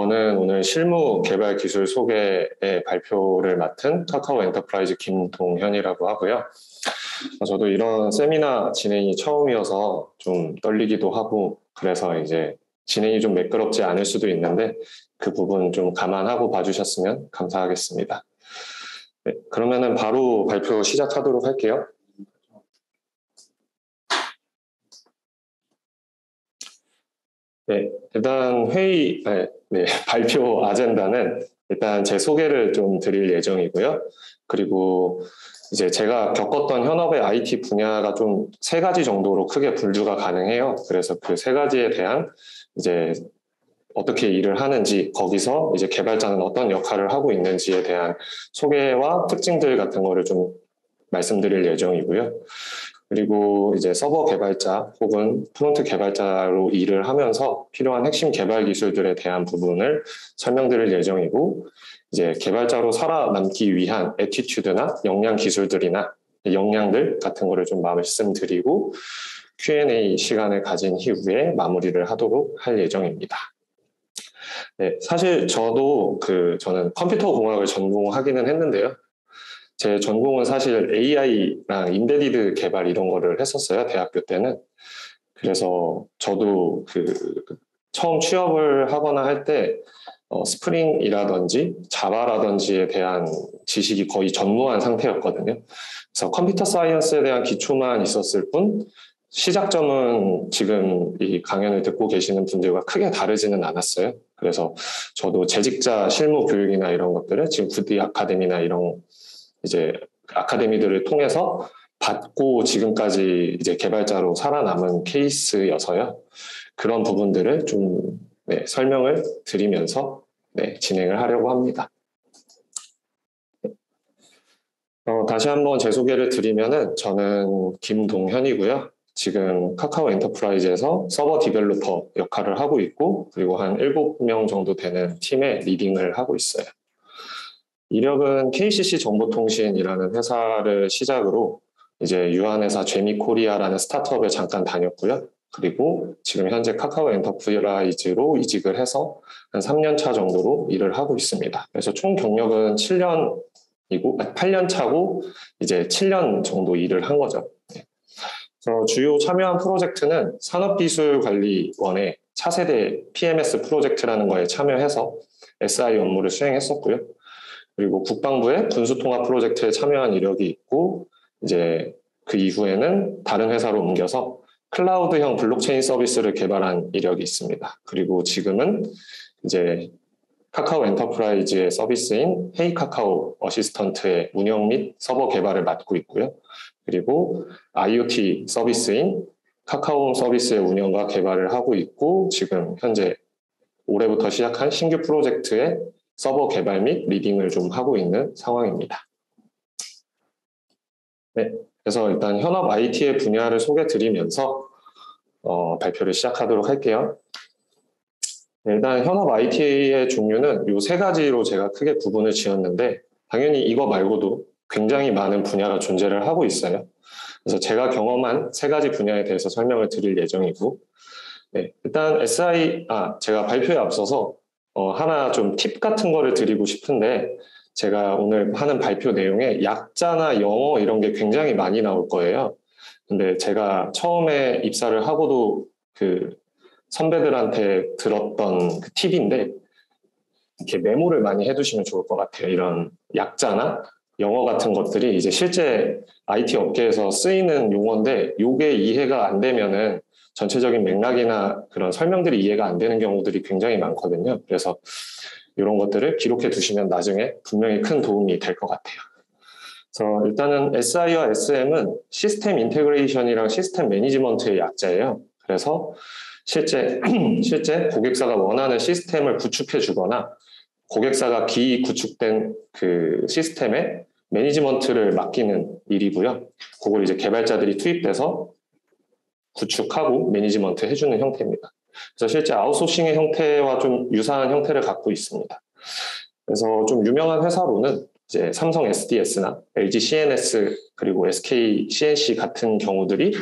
저는 오늘 실무 개발 기술 소개의 발표를 맡은 카카오 엔터프라이즈 김동현이라고 하고요. 저도 이런 세미나 진행이 처음이어서 좀 떨리기도 하고, 그래서 이제 진행이 좀 매끄럽지 않을 수도 있는데 그 부분 좀 감안하고 봐주셨으면 감사하겠습니다. 네, 그러면은 바로 발표 시작하도록 할게요. 네, 일단 발표 아젠다는 일단 제 소개를 좀 드릴 예정이고요. 그리고 이제 제가 겪었던 현업의 IT 분야가 좀 3가지 정도로 크게 분류가 가능해요. 그래서 그 3가지에 대한 이제 어떻게 일을 하는지, 거기서 이제 개발자는 어떤 역할을 하고 있는지에 대한 소개와 특징들 같은 거를 좀 말씀드릴 예정이고요. 그리고 이제 서버 개발자 혹은 프론트 개발자로 일을 하면서 필요한 핵심 개발 기술들에 대한 부분을 설명드릴 예정이고, 이제 개발자로 살아남기 위한 애티튜드나 역량 기술들이나 역량들 같은 거를 좀 말씀드리고 Q&A 시간을 가진 이후에 마무리를 하도록 할 예정입니다. 네, 사실 저는 컴퓨터 공학을 전공하기는 했는데요. 제 전공은 사실 AI랑 인베디드 개발 이런 거를 했었어요, 대학교 때는. 그래서 저도 처음 취업을 하거나 할 때 스프링이라든지 자바라든지에 대한 지식이 거의 전무한 상태였거든요. 그래서 컴퓨터 사이언스에 대한 기초만 있었을 뿐 시작점은 지금 이 강연을 듣고 계시는 분들과 크게 다르지는 않았어요. 그래서 저도 재직자 실무 교육이나 이런 것들을 지금 구디 아카데미나 이런 이제 아카데미들을 통해서 받고 지금까지 이제 개발자로 살아남은 케이스여서요. 그런 부분들을 좀 설명을 드리면서 진행을 하려고 합니다. 다시 한번 제 소개를 드리면은 저는 김동현이고요. 지금 카카오 엔터프라이즈에서 서버 디벨로퍼 역할을 하고 있고, 그리고 한 7명 정도 되는 팀의 리딩을 하고 있어요. 이력은 KCC 정보통신이라는 회사를 시작으로 이제 유한회사 제미코리아라는 스타트업에 잠깐 다녔고요. 그리고 지금 현재 카카오 엔터프라이즈로 이직을 해서 한 3년 차 정도로 일을 하고 있습니다. 그래서 총 경력은 8년 차고 이제 7년 정도 일을 한 거죠. 그래서 주요 참여한 프로젝트는 산업기술관리원의 차세대 PMS 프로젝트라는 거에 참여해서 SI 업무를 수행했었고요. 그리고 국방부의 군수통합 프로젝트에 참여한 이력이 있고, 이제 그 이후에는 다른 회사로 옮겨서 클라우드형 블록체인 서비스를 개발한 이력이 있습니다. 그리고 지금은 이제 카카오 엔터프라이즈의 서비스인 헤이카카오 어시스턴트의 운영 및 서버 개발을 맡고 있고요. 그리고 IoT 서비스인 카카오홈 서비스의 운영과 개발을 하고 있고, 지금 현재 올해부터 시작한 신규 프로젝트의 서버 개발 및 리딩을 좀 하고 있는 상황입니다. 네, 그래서 일단 현업 IT의 분야를 소개드리면서 발표를 시작하도록 할게요. 네, 일단 현업 IT의 종류는 이 3가지로 제가 크게 구분을 지었는데, 당연히 이거 말고도 굉장히 많은 분야가 존재를 하고 있어요. 그래서 제가 경험한 3가지 분야에 대해서 설명을 드릴 예정이고, 네, 일단 제가 발표에 앞서서 하나 좀 팁 같은 거를 드리고 싶은데, 제가 오늘 하는 발표 내용에 약자나 영어 이런 게 굉장히 많이 나올 거예요. 근데 제가 처음에 입사를 하고도 그 선배들한테 들었던 그 팁인데, 이렇게 메모를 많이 해두시면 좋을 것 같아요. 이런 약자나 영어 같은 것들이 이제 실제 IT 업계에서 쓰이는 용어인데, 요게 이해가 안 되면은 전체적인 맥락이나 그런 설명들이 이해가 안 되는 경우들이 굉장히 많거든요. 그래서 이런 것들을 기록해 두시면 나중에 분명히 큰 도움이 될 것 같아요. 그래서 일단은 SI와 SM은 시스템 인테그레이션이랑 시스템 매니지먼트의 약자예요. 그래서 실제 고객사가 원하는 시스템을 구축해 주거나 고객사가 구축된 그 시스템의 매니지먼트를 맡기는 일이고요. 그걸 이제 개발자들이 투입돼서 구축하고 매니지먼트 해주는 형태입니다. 그래서 실제 아웃소싱의 형태와 좀 유사한 형태를 갖고 있습니다. 그래서 좀 유명한 회사로는 이제 삼성 SDS나 LG CNS 그리고 SK CNC 같은 경우들이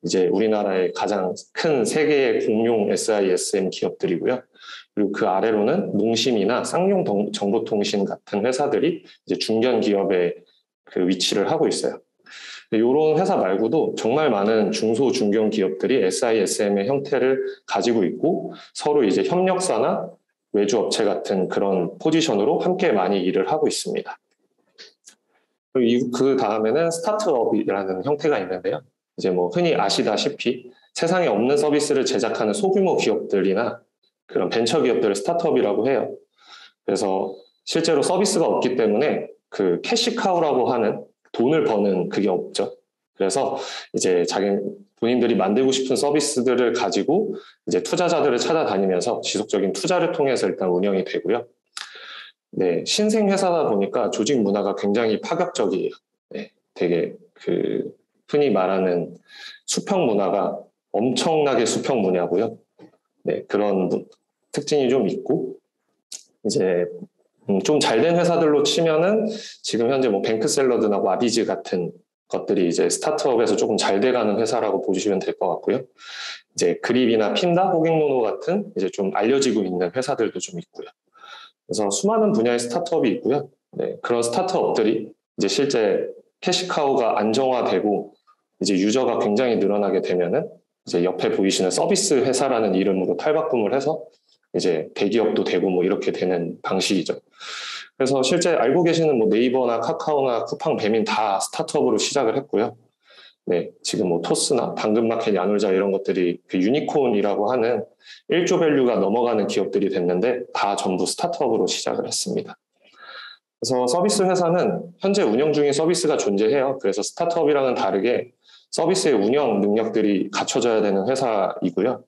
이제 우리나라의 가장 큰 3개의 공용 SI, SM 기업들이고요. 그리고 그 아래로는 농심이나 쌍용정보통신 같은 회사들이 이제 중견 기업의 그 위치를 하고 있어요. 이런 회사 말고도 정말 많은 중소 중견 기업들이 SISM의 형태를 가지고 있고 서로 이제 협력사나 외주 업체 같은 그런 포지션으로 함께 많이 일을 하고 있습니다. 그 다음에는 스타트업이라는 형태가 있는데요. 이제 뭐 흔히 아시다시피 세상에 없는 서비스를 제작하는 소규모 기업들이나 그런 벤처 기업들을 스타트업이라고 해요. 그래서 실제로 서비스가 없기 때문에 그 캐시카우라고 하는 돈을 버는 그게 없죠. 그래서 이제 본인들이 만들고 싶은 서비스들을 가지고 이제 투자자들을 찾아다니면서 지속적인 투자를 통해서 일단 운영이 되고요. 네, 신생 회사다 보니까 조직 문화가 굉장히 파격적이에요. 네, 되게 그 흔히 말하는 수평 문화가 엄청나게 수평 문화고요. 네, 그런 특징이 좀 있고 이제 좀 잘된 회사들로 치면은 지금 현재 뭐 뱅크샐러드나 와비즈 같은 것들이 이제 스타트업에서 조금 잘 돼가는 회사라고 보시면 될 것 같고요. 이제 그립이나 핀다, 호갱노노 같은 이제 좀 알려지고 있는 회사들도 좀 있고요. 그래서 수많은 분야의 스타트업이 있고요. 네, 그런 스타트업들이 이제 실제 캐시카우가 안정화되고 이제 유저가 굉장히 늘어나게 되면은 이제 옆에 보이시는 서비스 회사라는 이름으로 탈바꿈을 해서 이제 대기업도 되고 뭐 이렇게 되는 방식이죠. 그래서 실제 알고 계시는 뭐 네이버나 카카오나 쿠팡, 배민 다 스타트업으로 시작을 했고요. 네, 지금 뭐 토스나 당근마켓, 야놀자 이런 것들이 그 유니콘이라고 하는 1조 밸류가 넘어가는 기업들이 됐는데 다 전부 스타트업으로 시작을 했습니다. 그래서 서비스 회사는 현재 운영 중인 서비스가 존재해요. 그래서 스타트업이랑은 다르게 서비스의 운영 능력들이 갖춰져야 되는 회사이고요.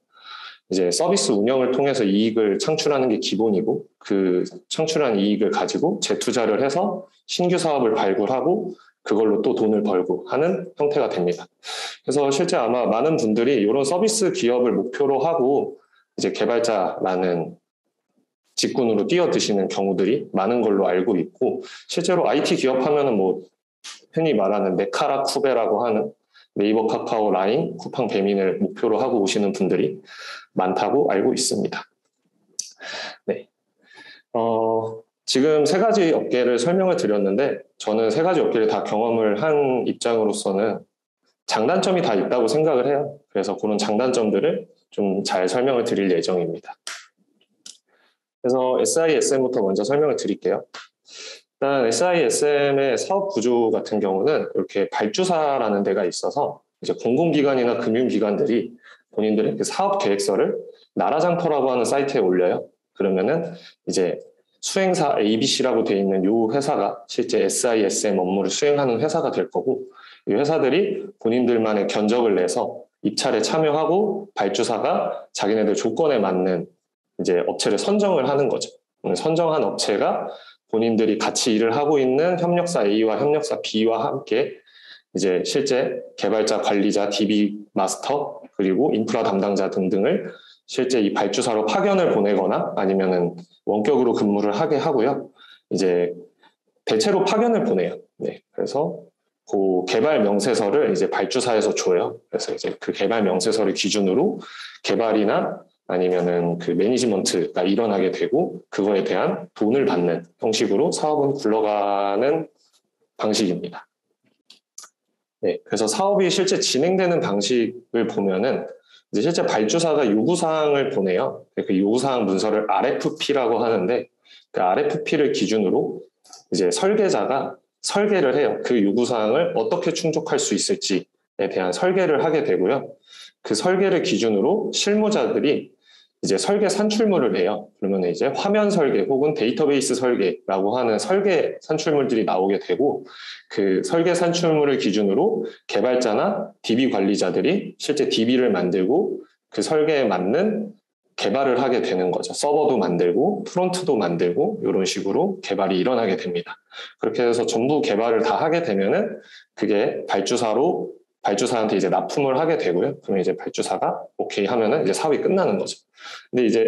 이제 서비스 운영을 통해서 이익을 창출하는 게 기본이고 그 창출한 이익을 가지고 재투자를 해서 신규 사업을 발굴하고 그걸로 또 돈을 벌고 하는 형태가 됩니다. 그래서 실제 아마 많은 분들이 이런 서비스 기업을 목표로 하고 이제 개발자라는 직군으로 뛰어드시는 경우들이 많은 걸로 알고 있고 실제로 IT 기업 하면은 뭐 흔히 말하는 메카라 쿠베라고 하는 네이버, 카카오, 라인, 쿠팡, 배민을 목표로 하고 오시는 분들이 많다고 알고 있습니다. 네. 지금 세 가지 업계를 설명을 드렸는데 저는 세 가지 업계를 다 경험을 한 입장으로서는 장단점이 다 있다고 생각을 해요. 그래서 그런 장단점들을 좀 잘 설명을 드릴 예정입니다. 그래서 SISM부터 먼저 설명을 드릴게요. 일단 SISM의 사업 구조 같은 경우는 이렇게 발주사라는 데가 있어서 이제 공공기관이나 금융기관들이 본인들의 그 사업 계획서를 나라장터라고 하는 사이트에 올려요. 그러면은 이제 수행사 ABC라고 되어 있는 이 회사가 실제 SISM 업무를 수행하는 회사가 될 거고 이 회사들이 본인들만의 견적을 내서 입찰에 참여하고 발주사가 자기네들 조건에 맞는 이제 업체를 선정을 하는 거죠. 선정한 업체가 본인들이 같이 일을 하고 있는 협력사 A와 협력사 B와 함께 이제 실제 개발자, 관리자, DB 마스터 그리고 인프라 담당자 등등을 실제 이 발주사로 파견을 보내거나 아니면은 원격으로 근무를 하게 하고요. 이제 대체로 파견을 보내요. 네, 그래서 그 개발 명세서를 이제 발주사에서 줘요. 그래서 이제 그 개발 명세서를 기준으로 개발이나 아니면은 그 매니지먼트가 일어나게 되고 그거에 대한 돈을 받는 형식으로 사업은 굴러가는 방식입니다. 네, 그래서 사업이 실제 진행되는 방식을 보면은 이제 실제 발주사가 요구사항을 보내요. 그 요구사항 문서를 RFP라고 하는데 그 RFP를 기준으로 이제 설계자가 설계를 해요. 그 요구사항을 어떻게 충족할 수 있을지에 대한 설계를 하게 되고요. 그 설계를 기준으로 실무자들이 이제 설계 산출물을 해요. 그러면 이제 화면 설계 혹은 데이터베이스 설계라고 하는 설계 산출물들이 나오게 되고 그 설계 산출물을 기준으로 개발자나 DB 관리자들이 실제 DB를 만들고 그 설계에 맞는 개발을 하게 되는 거죠. 서버도 만들고 프론트도 만들고 이런 식으로 개발이 일어나게 됩니다. 그렇게 해서 전부 개발을 다 하게 되면은 그게 발주사한테 이제 납품을 하게 되고요. 그러면 이제 발주사가 오케이 하면은 이제 사업이 끝나는 거죠. 근데 이제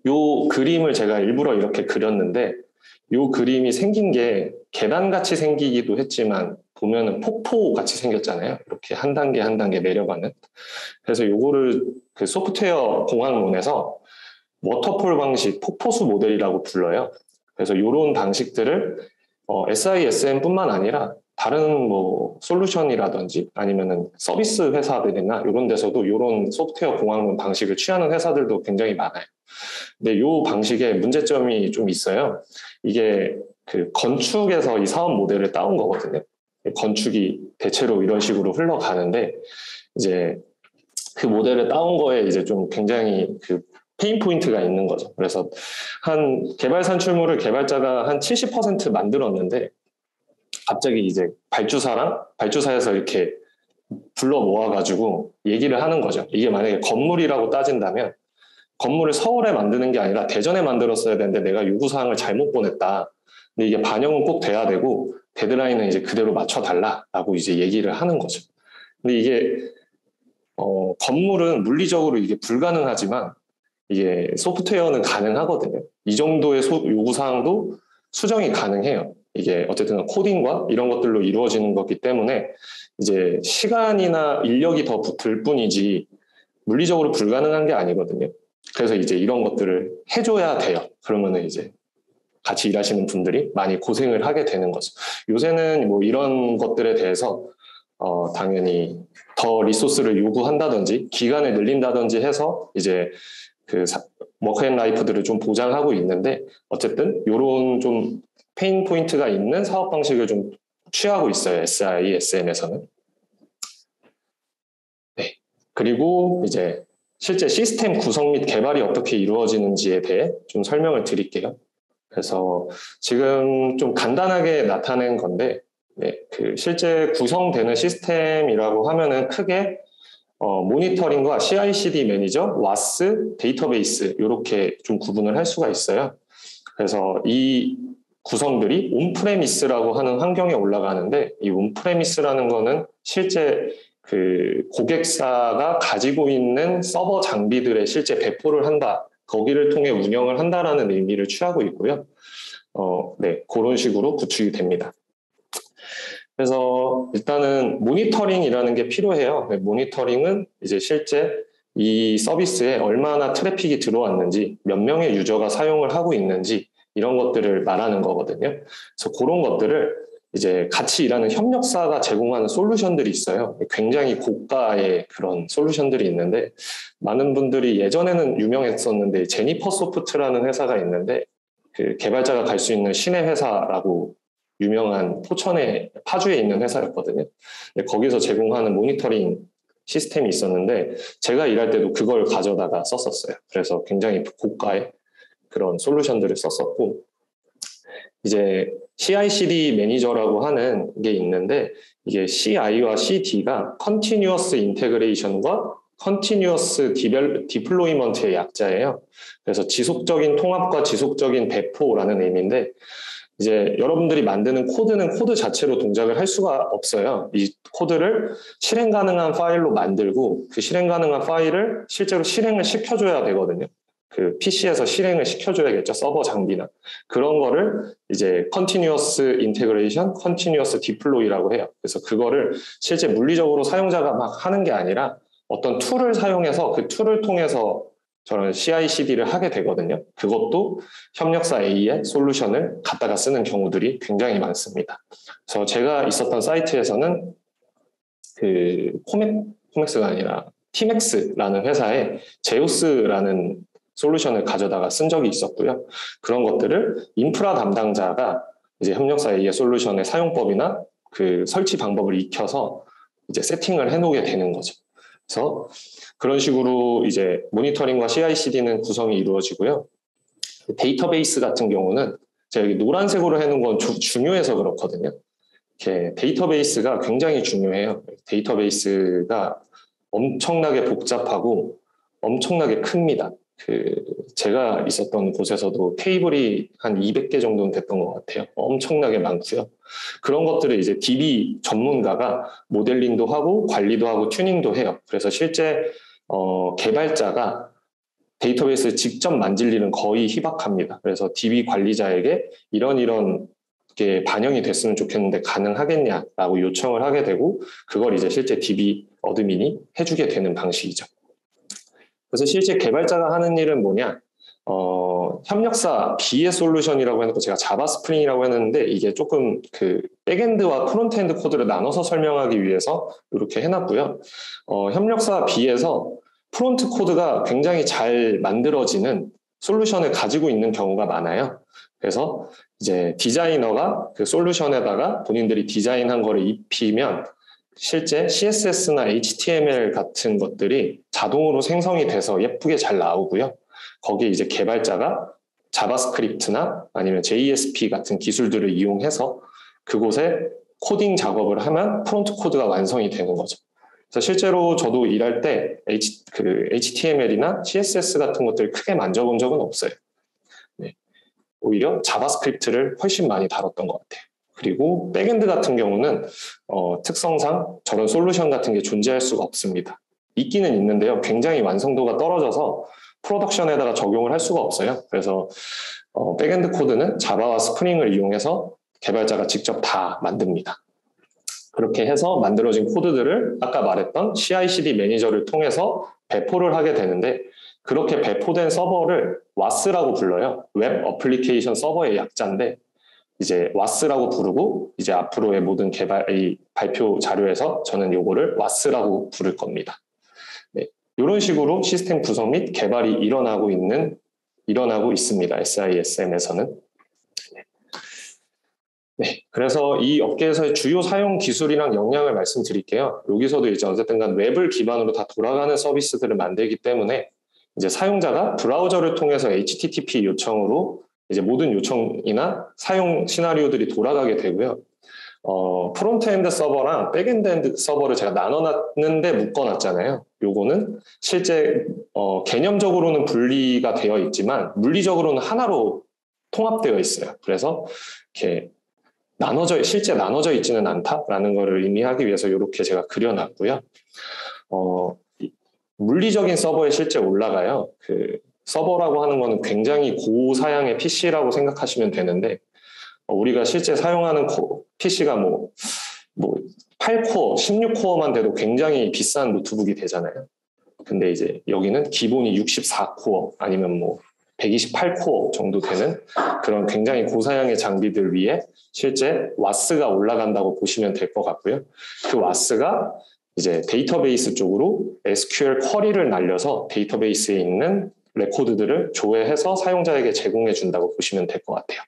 요 그림을 제가 일부러 이렇게 그렸는데 요 그림이 생긴 게 계단같이 생기기도 했지만 보면은 폭포같이 생겼잖아요. 이렇게 한 단계 한 단계 내려가는. 그래서 요거를 그 소프트웨어 공학론에서 워터폴 방식, 폭포수 모델이라고 불러요. 그래서 이런 방식들을 SISM뿐만 아니라 다른 뭐 솔루션이라든지 아니면은 서비스 회사들이나 이런 데서도 이런 소프트웨어 공학론 방식을 취하는 회사들도 굉장히 많아요. 근데 이 방식에 문제점이 좀 있어요. 이게 그 건축에서 이 사업 모델을 따온 거거든요. 건축이 대체로 이런 식으로 흘러가는데 이제 그 모델을 따온 거에 이제 좀 굉장히 그 페인 포인트가 있는 거죠. 그래서 한 개발 산출물을 개발자가 한 70% 만들었는데 갑자기 이제 발주사에서 이렇게 불러 모아가지고 얘기를 하는 거죠. 이게 만약에 건물이라고 따진다면 건물을 서울에 만드는 게 아니라 대전에 만들었어야 되는데 내가 요구사항을 잘못 보냈다. 근데 이게 반영은 꼭 돼야 되고 데드라인은 이제 그대로 맞춰달라라고 이제 얘기를 하는 거죠. 근데 이게 건물은 물리적으로 이게 불가능하지만 이게 소프트웨어는 가능하거든요. 이 정도의 요구사항도 수정이 가능해요. 이게 어쨌든 코딩과 이런 것들로 이루어지는 거기 때문에 이제 시간이나 인력이 더 들 뿐이지 물리적으로 불가능한 게 아니거든요. 그래서 이제 이런 것들을 해줘야 돼요. 그러면은 이제 같이 일하시는 분들이 많이 고생을 하게 되는 거죠. 요새는 뭐 이런 것들에 대해서 당연히 더 리소스를 요구한다든지 기간을 늘린다든지 해서 이제 그 워크앤라이프들을 좀 보장하고 있는데 어쨌든 이런 좀 페인 포인트가 있는 사업 방식을 좀 취하고 있어요. SISM에서는. 네. 그리고 이제 실제 시스템 구성 및 개발이 어떻게 이루어지는지에 대해 좀 설명을 드릴게요. 그래서 지금 좀 간단하게 나타낸 건데 네, 그 실제 구성되는 시스템이라고 하면은 크게 모니터링과 CI/CD 매니저, WAS, 데이터베이스 이렇게 좀 구분을 할 수가 있어요. 그래서 이 구성들이 온프레미스라고 하는 환경에 올라가는데 이 온프레미스라는 거는 실제 그 고객사가 가지고 있는 서버 장비들의 실제 배포를 한다. 거기를 통해 운영을 한다라는 의미를 취하고 있고요. 네, 그런 식으로 구축이 됩니다. 그래서 일단은 모니터링이라는 게 필요해요. 모니터링은 이제 실제 이 서비스에 얼마나 트래픽이 들어왔는지, 몇 명의 유저가 사용을 하고 있는지 이런 것들을 말하는 거거든요. 그래서 그런 것들을 이제 같이 일하는 협력사가 제공하는 솔루션들이 있어요. 굉장히 고가의 그런 솔루션들이 있는데 많은 분들이 예전에는 유명했었는데 제니퍼 소프트라는 회사가 있는데 그 개발자가 갈 수 있는 신의 회사라고 유명한 파주에 있는 회사였거든요. 거기서 제공하는 모니터링 시스템이 있었는데 제가 일할 때도 그걸 가져다가 썼었어요. 그래서 굉장히 고가의 그런 솔루션들을 썼었고 이제 CI/CD 매니저라고 하는 게 있는데 이게 CI와 CD가 Continuous Integration과 Continuous Deployment의 약자예요. 그래서 지속적인 통합과 지속적인 배포라는 의미인데 이제 여러분들이 만드는 코드는 코드 자체로 동작을 할 수가 없어요. 이 코드를 실행 가능한 파일로 만들고 그 실행 가능한 파일을 실제로 실행을 시켜줘야 되거든요. 그 PC에서 실행을 시켜줘야겠죠. 서버 장비나. 그런 거를 이제 Continuous Integration, Continuous Deploy라고 해요. 그래서 그거를 실제 물리적으로 사용자가 막 하는 게 아니라 어떤 툴을 사용해서 그 툴을 통해서 저는 CI/CD를 하게 되거든요. 그것도 협력사 A의 솔루션을 갖다가 쓰는 경우들이 굉장히 많습니다. 그래서 제가 있었던 사이트에서는 그 코맥스가 아니라 티맥스라는 회사에 제우스라는 솔루션을 가져다가 쓴 적이 있었고요. 그런 것들을 인프라 담당자가 이제 협력사 A의 솔루션의 사용법이나 그 설치 방법을 익혀서 이제 세팅을 해놓게 되는 거죠. 그래서 그런 식으로 이제 모니터링과 CI/CD는 구성이 이루어지고요. 데이터베이스 같은 경우는 제가 여기 노란색으로 해놓은 건 중요해서 그렇거든요. 이렇게 데이터베이스가 굉장히 중요해요. 데이터베이스가 엄청나게 복잡하고 엄청나게 큽니다. 제가 있었던 곳에서도 테이블이 한 200개 정도는 됐던 것 같아요. 엄청나게 많고요. 그런 것들을 이제 DB 전문가가 모델링도 하고 관리도 하고 튜닝도 해요. 그래서 실제 개발자가 데이터베이스를 직접 만질 일은 거의 희박합니다. 그래서 DB 관리자에게 이런 게 반영이 됐으면 좋겠는데 가능하겠냐라고 요청을 하게 되고 그걸 이제 실제 DB 어드민이 해주게 되는 방식이죠. 그래서 실제 개발자가 하는 일은 뭐냐? 협력사 B의 솔루션이라고 해놓고 제가 자바 스프링이라고 했는데 이게 조금 그 백엔드와 프론트엔드 코드를 나눠서 설명하기 위해서 이렇게 해놨고요. 협력사 B에서 프론트 코드가 굉장히 잘 만들어지는 솔루션을 가지고 있는 경우가 많아요. 그래서 이제 디자이너가 그 솔루션에다가 본인들이 디자인한 거를 입히면 실제 CSS나 HTML 같은 것들이 자동으로 생성이 돼서 예쁘게 잘 나오고요. 거기에 이제 개발자가 자바스크립트나 아니면 JSP 같은 기술들을 이용해서 그곳에 코딩 작업을 하면 프론트 코드가 완성이 되는 거죠. 그래서 실제로 저도 일할 때 HTML이나 CSS 같은 것들을 크게 만져본 적은 없어요. 네. 오히려 자바스크립트를 훨씬 많이 다뤘던 것 같아요. 그리고 백엔드 같은 경우는 특성상 저런 솔루션 같은 게 존재할 수가 없습니다. 있기는 있는데요. 굉장히 완성도가 떨어져서 프로덕션에다가 적용을 할 수가 없어요. 그래서 백엔드 코드는 자바와 스프링을 이용해서 개발자가 직접 다 만듭니다. 그렇게 해서 만들어진 코드들을 아까 말했던 CI/CD 매니저를 통해서 배포를 하게 되는데 그렇게 배포된 서버를 WAS라고 불러요. 웹 어플리케이션 서버의 약자인데 이제 WAS라고 부르고 이제 앞으로의 모든 이 발표 자료에서 저는 요거를 WAS라고 부를 겁니다. 네, 이런 식으로 시스템 구성 및 개발이 일어나고 있습니다. SISM에서는. 네, 그래서 이 업계에서의 주요 사용 기술이랑 역량을 말씀드릴게요. 여기서도 이제 어쨌든 간 웹을 기반으로 다 돌아가는 서비스들을 만들기 때문에 이제 사용자가 브라우저를 통해서 HTTP 요청으로 이제 모든 요청이나 사용 시나리오들이 돌아가게 되고요. 프론트엔드 서버랑 백엔드 서버를 제가 나눠놨는데 묶어놨잖아요. 요거는 실제 개념적으로는 분리가 되어 있지만 물리적으로는 하나로 통합되어 있어요. 그래서 이렇게 실제 나눠져 있지는 않다라는 것을 의미하기 위해서 이렇게 제가 그려놨고요. 물리적인 서버에 실제 올라가요. 그 서버라고 하는 거는 굉장히 고사양의 PC라고 생각하시면 되는데 우리가 실제 사용하는 PC가 뭐 8코어, 16코어만 돼도 굉장히 비싼 노트북이 되잖아요. 근데 이제 여기는 기본이 64코어 아니면 뭐 128코어 정도 되는 그런 굉장히 고사양의 장비들 위에 실제 WAS가 올라간다고 보시면 될 것 같고요. 그 WAS가 이제 데이터베이스 쪽으로 SQL 쿼리를 날려서 데이터베이스에 있는 레코드들을 조회해서 사용자에게 제공해 준다고 보시면 될 것 같아요.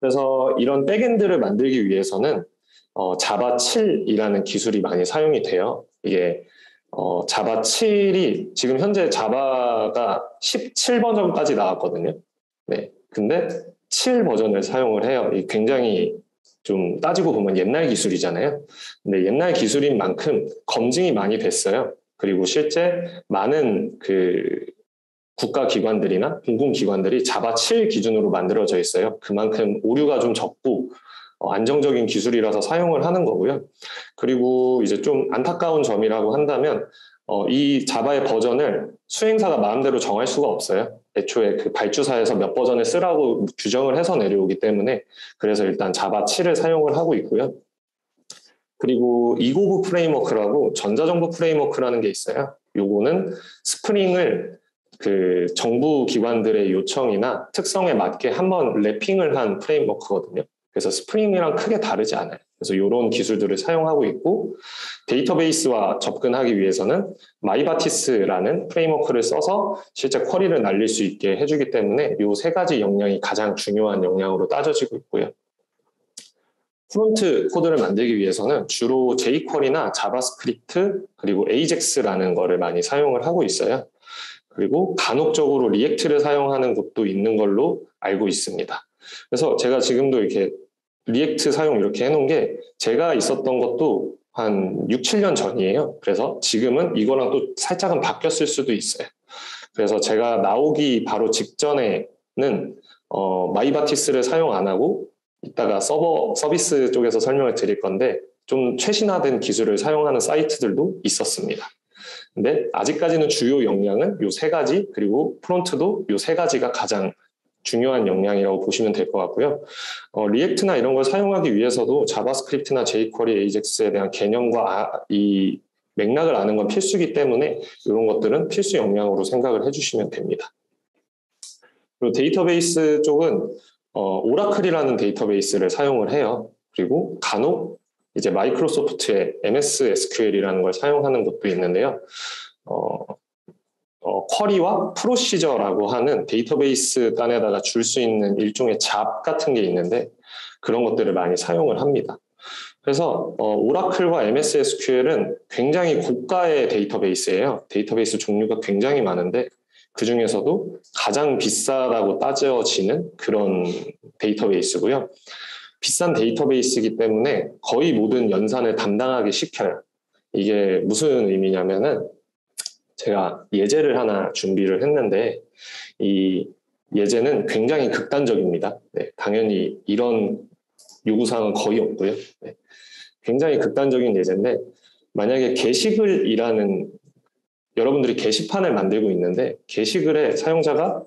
그래서 이런 백엔드를 만들기 위해서는 자바 7이라는 기술이 많이 사용이 돼요. 이게 자바 7이 지금 현재 자바가 17버전까지 나왔거든요. 네, 근데 7 버전을 사용을 해요. 굉장히 좀 따지고 보면 옛날 기술이잖아요. 근데 옛날 기술인 만큼 검증이 많이 됐어요. 그리고 실제 많은 그 국가기관들이나 공공기관들이 자바 7 기준으로 만들어져 있어요. 그만큼 오류가 좀 적고 안정적인 기술이라서 사용을 하는 거고요. 그리고 이제 좀 안타까운 점이라고 한다면 이 자바의 버전을 수행사가 마음대로 정할 수가 없어요. 애초에 그 발주사에서 몇 버전을 쓰라고 규정을 해서 내려오기 때문에 그래서 일단 자바 7을 사용을 하고 있고요. 그리고 이고브 프레임워크라고 전자정보 프레임워크라는 게 있어요. 요거는 스프링을 그 정부 기관들의 요청이나 특성에 맞게 한번 랩핑을 한 프레임워크거든요. 그래서 스프링이랑 크게 다르지 않아요. 그래서 이런 기술들을 사용하고 있고 데이터베이스와 접근하기 위해서는 마이바티스라는 프레임워크를 써서 실제 쿼리를 날릴 수 있게 해주기 때문에 이 세 가지 역량이 가장 중요한 역량으로 따져지고 있고요. 프론트 코드를 만들기 위해서는 주로 jQuery나 자바스크립트 그리고 AJAX라는 거를 많이 사용을 하고 있어요. 그리고 간혹적으로 리액트를 사용하는 곳도 있는 걸로 알고 있습니다. 그래서 제가 지금도 이렇게 리액트 사용 이렇게 해놓은 게 제가 있었던 것도 한 6, 7년 전이에요. 그래서 지금은 이거랑 또 살짝은 바뀌었을 수도 있어요. 그래서 제가 나오기 바로 직전에는 마이바티스를 사용 안 하고 이따가 서비스 쪽에서 설명을 드릴 건데 좀 최신화된 기술을 사용하는 사이트들도 있었습니다. 근데 아직까지는 주요 역량은 이 세 가지 그리고 프론트도 이 세 가지가 가장 중요한 역량이라고 보시면 될 것 같고요. 리액트나 이런 걸 사용하기 위해서도 자바스크립트나 jQuery, AJAX에 대한 개념과 이 맥락을 아는 건 필수이기 때문에 이런 것들은 필수 역량으로 생각을 해주시면 됩니다. 그리고 데이터베이스 쪽은 오라클이라는 데이터베이스를 사용을 해요. 그리고 간혹 이제 마이크로소프트의 MS SQL이라는 걸 사용하는 것도 있는데요. 쿼리와 프로시저라고 하는 데이터베이스 단에다가 줄 수 있는 일종의 잡 같은 게 있는데 그런 것들을 많이 사용을 합니다. 그래서 오라클과 MS SQL은 굉장히 고가의 데이터베이스예요. 데이터베이스 종류가 굉장히 많은데 그 중에서도 가장 비싸다고 따져지는 그런 데이터베이스고요. 비싼 데이터베이스이기 때문에 거의 모든 연산을 담당하기 시켜요. 이게 무슨 의미냐면은 제가 예제를 하나 준비를 했는데 이 예제는 굉장히 극단적입니다. 네, 당연히 이런 요구사항은 거의 없고요. 네, 굉장히 극단적인 예제인데 만약에 게시글이라는 여러분들이 게시판을 만들고 있는데 게시글에 사용자가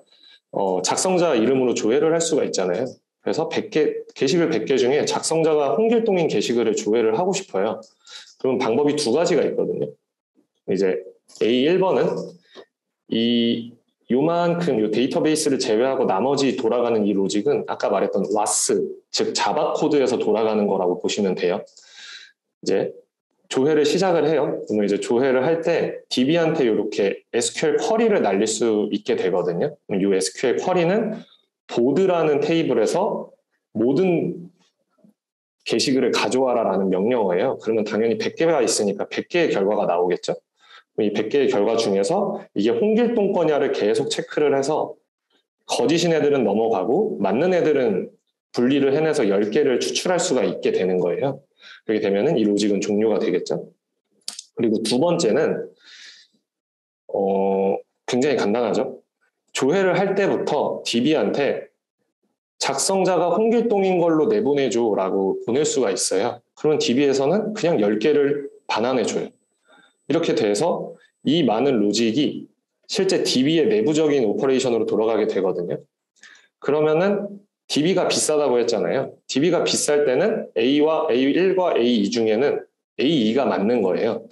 작성자 이름으로 조회를 할 수가 있잖아요. 그래서 게시글 100개 중에 작성자가 홍길동인 게시글을 조회를 하고 싶어요. 그러면 방법이 두 가지가 있거든요. 이제 A1번은 요만큼 요 데이터베이스를 제외하고 나머지 돌아가는 이 로직은 아까 말했던 WAS, 즉 자바 코드에서 돌아가는 거라고 보시면 돼요. 이제 조회를 시작을 해요. 그러면 이제 조회를 할 때 DB한테 이렇게 SQL 쿼리를 날릴 수 있게 되거든요. 이 SQL 쿼리는 보드라는 테이블에서 모든 게시글을 가져와라라는 명령어예요. 그러면 당연히 100개가 있으니까 100개의 결과가 나오겠죠. 이 100개의 결과 중에서 이게 홍길동 거냐를 계속 체크를 해서 거짓인 애들은 넘어가고 맞는 애들은 분리를 해내서 10개를 추출할 수가 있게 되는 거예요. 그렇게 되면은 이 로직은 종료가 되겠죠. 그리고 두 번째는 굉장히 간단하죠. 조회를 할 때부터 DB한테 작성자가 홍길동인 걸로 내보내줘라고 보낼 수가 있어요. 그러면 DB에서는 그냥 10개를 반환해줘요. 이렇게 돼서 이 많은 로직이 실제 DB의 내부적인 오퍼레이션으로 돌아가게 되거든요. 그러면은 DB가 비싸다고 했잖아요. DB가 비쌀 때는 A1과 A2 중에는 A2가 맞는 거예요.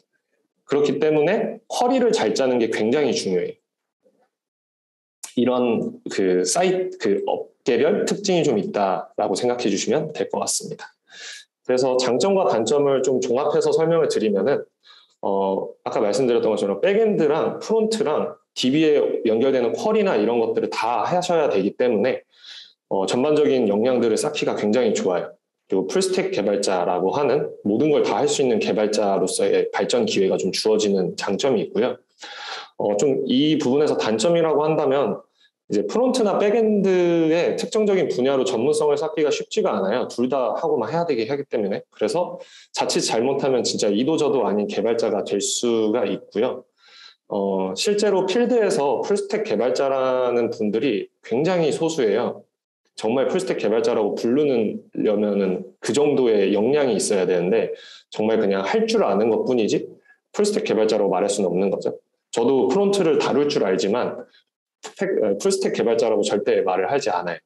그렇기 때문에 쿼리를 잘 짜는 게 굉장히 중요해요. 이런 업계별 특징이 좀 있다라고 생각해 주시면 될 것 같습니다. 그래서 장점과 단점을 좀 종합해서 설명을 드리면은 아까 말씀드렸던 것처럼 백엔드랑 프론트랑 DB에 연결되는 쿼리나 이런 것들을 다 하셔야 되기 때문에 전반적인 역량들을 쌓기가 굉장히 좋아요. 그리고 풀스택 개발자라고 하는 모든 걸 다 할 수 있는 개발자로서의 발전 기회가 좀 주어지는 장점이 있고요. 좀 이 부분에서 단점이라고 한다면 이제 프론트나 백엔드의 특정적인 분야로 전문성을 쌓기가 쉽지가 않아요. 둘 다 하고만 해야 되게 하기 때문에. 그래서 자칫 잘못하면 진짜 이도저도 아닌 개발자가 될 수가 있고요. 실제로 필드에서 풀스택 개발자라는 분들이 굉장히 소수예요. 정말 풀스택 개발자라고 부르려면은 그 정도의 역량이 있어야 되는데 정말 그냥 할 줄 아는 것뿐이지 풀스택 개발자라고 말할 수는 없는 거죠. 저도 프론트를 다룰 줄 알지만 풀스택 개발자라고 절대 말을 하지 않아요.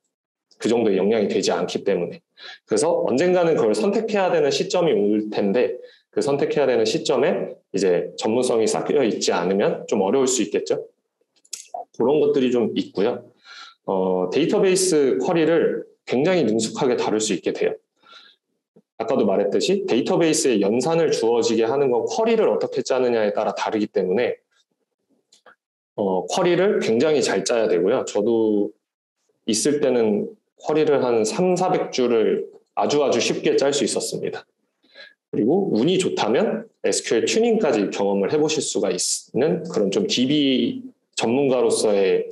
그 정도의 역량이 되지 않기 때문에. 그래서 언젠가는 그걸 선택해야 되는 시점이 올 텐데 그 선택해야 되는 시점에 이제 전문성이 쌓여 있지 않으면 좀 어려울 수 있겠죠. 그런 것들이 좀 있고요. 데이터베이스 쿼리를 굉장히 능숙하게 다룰 수 있게 돼요. 아까도 말했듯이 데이터베이스에 연산을 주어지게 하는 건 쿼리를 어떻게 짜느냐에 따라 다르기 때문에 쿼리를 굉장히 잘 짜야 되고요. 저도 있을 때는 쿼리를 한 300~400줄을 아주 쉽게 짤 수 있었습니다. 그리고 운이 좋다면 SQL 튜닝까지 경험을 해보실 수가 있는 그런 좀 DB 전문가로서의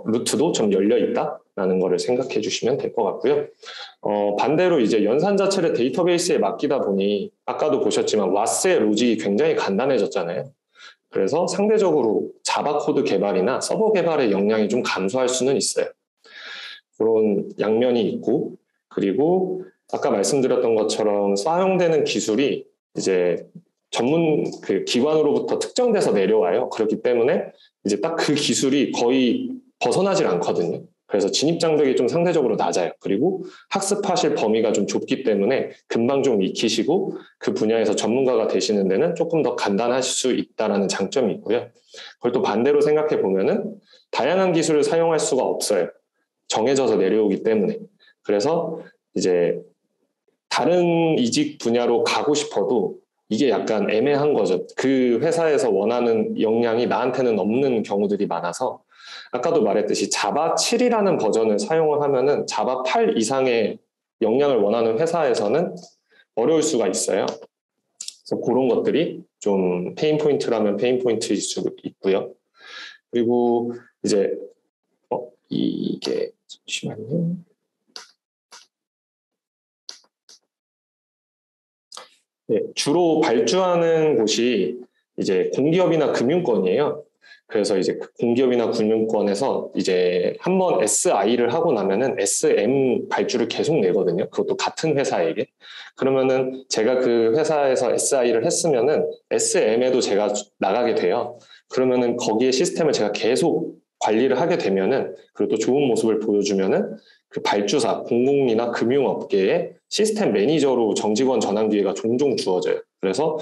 루트도 좀 열려 있다라는 거를 생각해 주시면 될 것 같고요. 반대로 이제 연산 자체를 데이터베이스에 맡기다 보니 아까도 보셨지만 WAS의 로직이 굉장히 간단해졌잖아요. 그래서 상대적으로 자바 코드 개발이나 서버 개발의 역량이 좀 감소할 수는 있어요. 그런 양면이 있고, 그리고 아까 말씀드렸던 것처럼 사용되는 기술이 이제 전문 기관으로부터 특정돼서 내려와요. 그렇기 때문에 이제 딱 그 기술이 거의 벗어나질 않거든요. 그래서 진입 장벽이 좀 상대적으로 낮아요. 그리고 학습하실 범위가 좀 좁기 때문에 금방 좀 익히시고 그 분야에서 전문가가 되시는 데는 조금 더 간단하실 수 있다는 장점이 있고요. 그걸 또 반대로 생각해 보면은 다양한 기술을 사용할 수가 없어요. 정해져서 내려오기 때문에. 그래서 이제 다른 이직 분야로 가고 싶어도 이게 약간 애매한 거죠. 그 회사에서 원하는 역량이 나한테는 없는 경우들이 많아서 아까도 말했듯이 자바 7이라는 버전을 사용을 하면은 자바 8 이상의 역량을 원하는 회사에서는 어려울 수가 있어요. 그래서 그런 것들이 좀 페인 포인트라면 페인 포인트일 수 있고요. 그리고 이제 이게 잠시만요. 네, 주로 발주하는 곳이 이제 공기업이나 금융권이에요. 그래서 이제 공기업이나 금융권에서 이제 한번 SI를 하고 나면은 SM 발주를 계속 내거든요. 그것도 같은 회사에게. 그러면은 제가 그 회사에서 SI를 했으면은 SM에도 제가 나가게 돼요. 그러면은 거기에 시스템을 제가 계속 관리를 하게 되면은 그리고 또 좋은 모습을 보여주면은 그 발주사, 공공이나 금융업계에 시스템 매니저로 정직원 전환 기회가 종종 주어져요. 그래서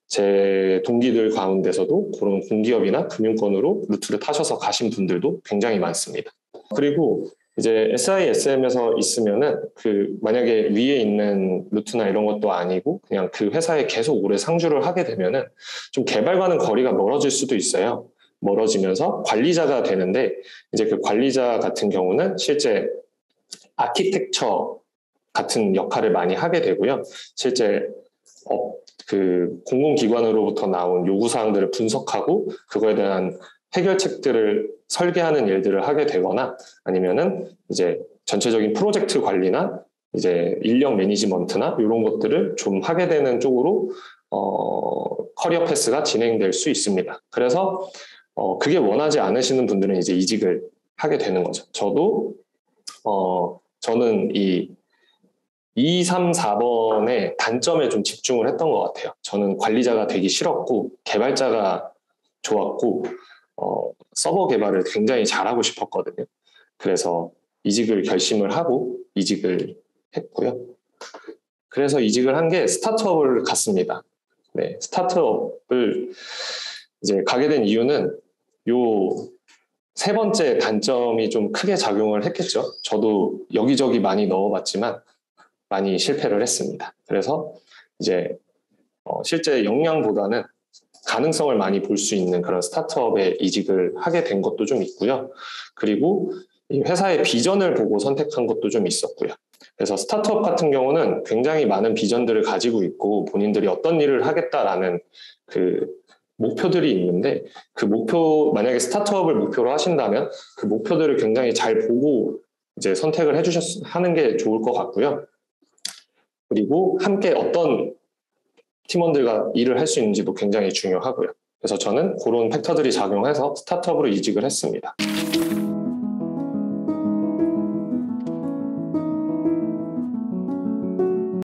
제 동기들 가운데서도 그런 공기업이나 금융권으로 루트를 타셔서 가신 분들도 굉장히 많습니다. 그리고 이제 SISM에서 있으면은 그 만약에 위에 있는 루트나 이런 것도 아니고 그냥 그 회사에 계속 오래 상주를 하게 되면은 좀 개발과는 거리가 멀어질 수도 있어요. 멀어지면서 관리자가 되는데 이제 그 관리자 같은 경우는 실제 아키텍처 같은 역할을 많이 하게 되고요. 실제 그 공공기관으로부터 나온 요구사항들을 분석하고 그거에 대한 해결책들을 설계하는 일들을 하게 되거나 아니면은 이제 전체적인 프로젝트 관리나 이제 인력 매니지먼트나 이런 것들을 좀 하게 되는 쪽으로 커리어 패스가 진행될 수 있습니다. 그래서 그게 원하지 않으시는 분들은 이제 이직을 하게 되는 거죠. 저는 이 2, 3, 4번의 단점에 좀 집중을 했던 것 같아요. 저는 관리자가 되기 싫었고 개발자가 좋았고 서버 개발을 굉장히 잘하고 싶었거든요. 그래서 이직을 결심을 하고 이직을 했고요. 그래서 이직을 한 게 스타트업을 갔습니다. 네, 스타트업을 이제 가게 된 이유는 요 세 번째 단점이 좀 크게 작용을 했겠죠. 저도 여기저기 많이 넣어봤지만 많이 실패를 했습니다. 그래서 이제 실제 역량보다는 가능성을 많이 볼 수 있는 그런 스타트업에 이직을 하게 된 것도 좀 있고요. 그리고 이 회사의 비전을 보고 선택한 것도 좀 있었고요. 그래서 스타트업 같은 경우는 굉장히 많은 비전들을 가지고 있고 본인들이 어떤 일을 하겠다라는 그 목표들이 있는데 그 목표, 만약에 스타트업을 목표로 하신다면 그 목표들을 굉장히 잘 보고 이제 선택을 하는 게 좋을 것 같고요. 그리고 함께 어떤 팀원들과 일을 할 수 있는지도 굉장히 중요하고요. 그래서 저는 그런 팩터들이 작용해서 스타트업으로 이직을 했습니다.